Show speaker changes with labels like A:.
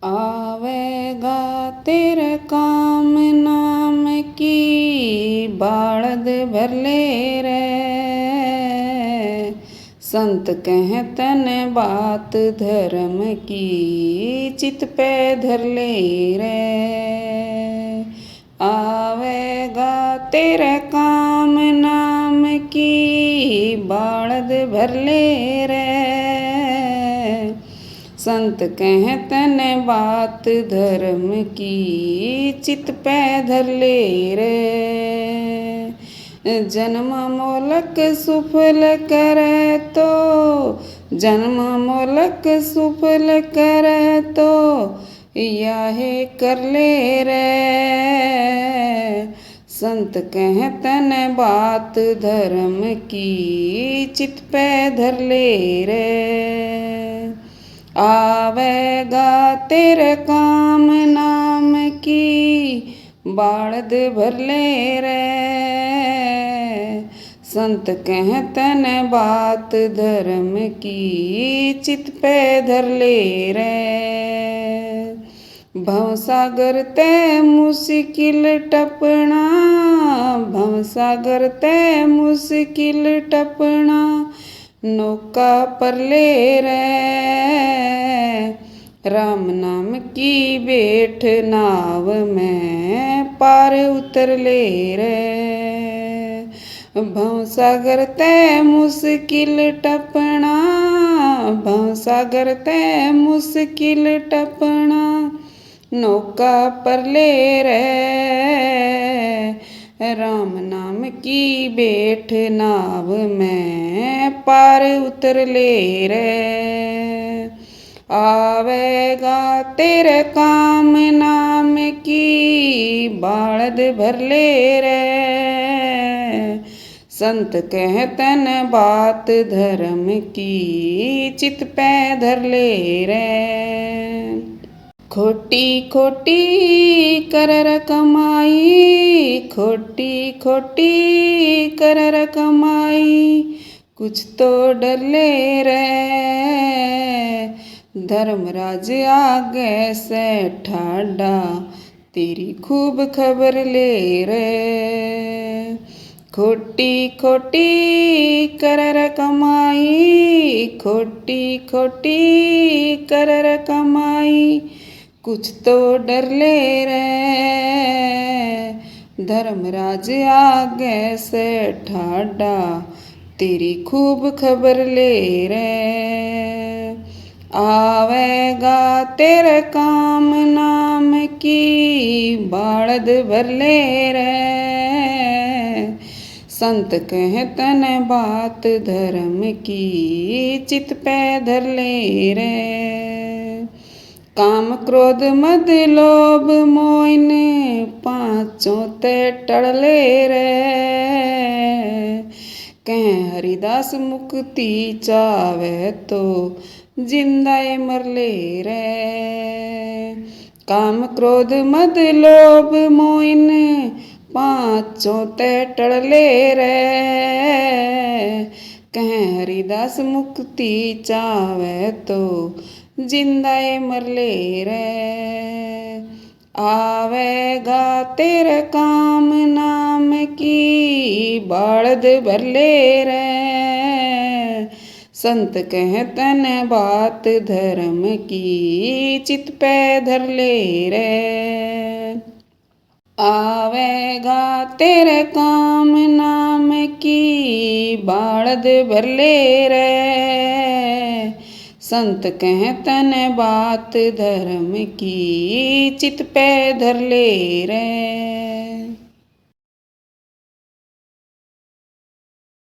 A: आवेगा तेरे काम नाम की बाड़द भर ले रे। संत कहतन बात धर्म की चित पे धर ले रे। आवेगा तेरे काम नाम की बाड़द भर ले रे। संत कहतन बात धर्म की चित पे धर ले रे। जन्म मोलक सुफल करे तो जन्म मोलक सुफल करे तो याहे कर ले रे। संत कहतन बात धर्म की चित पे धर ले रे। आवेगा तेरे काम नाम की बाड़द भर ले रे। संत कहतन बात धर्म की चित पे धर ले रे। भवसागर ते मुश्किल टपना भवसागर ते मुश्किल टपना नौका पर ले रे। राम नाम की बैठ नाव में पार उतर ले रे। भवसागर ते मुश्किल टपना भवसागर ते मुश्किल टपना नौका पर ले रे। राम नाम की बैठ नाव में पार उतर ले रे। आवेगा तेरे काम नाम की बाड़द भर ले रे। संत कहतन बात धर्म की चित पे धर ले रे। खोटी खोटी कर कमाई खोटी खोटी कर कमाई कुछ तो डर ले रे। धर्मराज आगे से ठाडा तेरी खूब खबर ले रे। खोटी खोटी कर कमाई खोटी खोटी कर कमाई कुछ तो डर ले रे। धर्मराज आगे से ठाडा तेरी खूब खबर ले रे। आवेगा तेरे काम नाम की बाड़द भर ले रे। संत कहतन बात धर्म की चित पे धर ले रे। काम क्रोध मद लोभ मोइन पांचों ते टड़ ले रे। कह हरिदास मुक्ति चावे तो जिंदाए मर ले रे। काम क्रोध मद लोभ मोइन पांचों ते टड़ ले रे। कह हरिदास मुक्ति चावे तो जिंदाए मर ले रे। आवेगा तेरे काम नाम की बाड़द भर ले रे। संत कहतन बात धर्म की चित पे धर ले रे। आवेगा तेरे काम नाम की बाड़द भर ले रे। संत कहतन बात धर्म की चित पे धर ले रे।